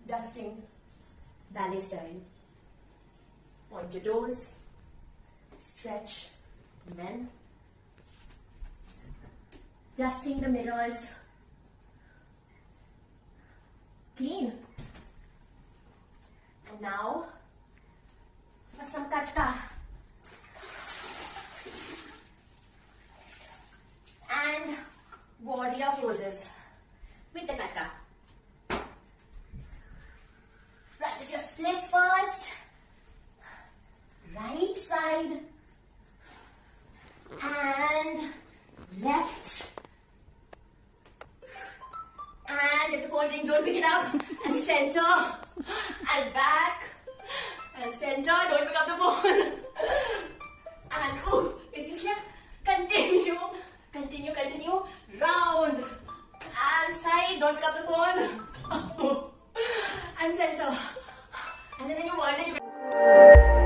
dusting ballet style. Point your toes, stretch, and then dusting the mirrors. Clean. And now for some katka. And warrior poses with the katka. Practice your splits first. Right side and left. And if the phone rings, don't pick it up. And center and back and center. Don't pick up the phone. And if you slip, continue. Round and side. Don't pick up the phone. And center. And then when you want it,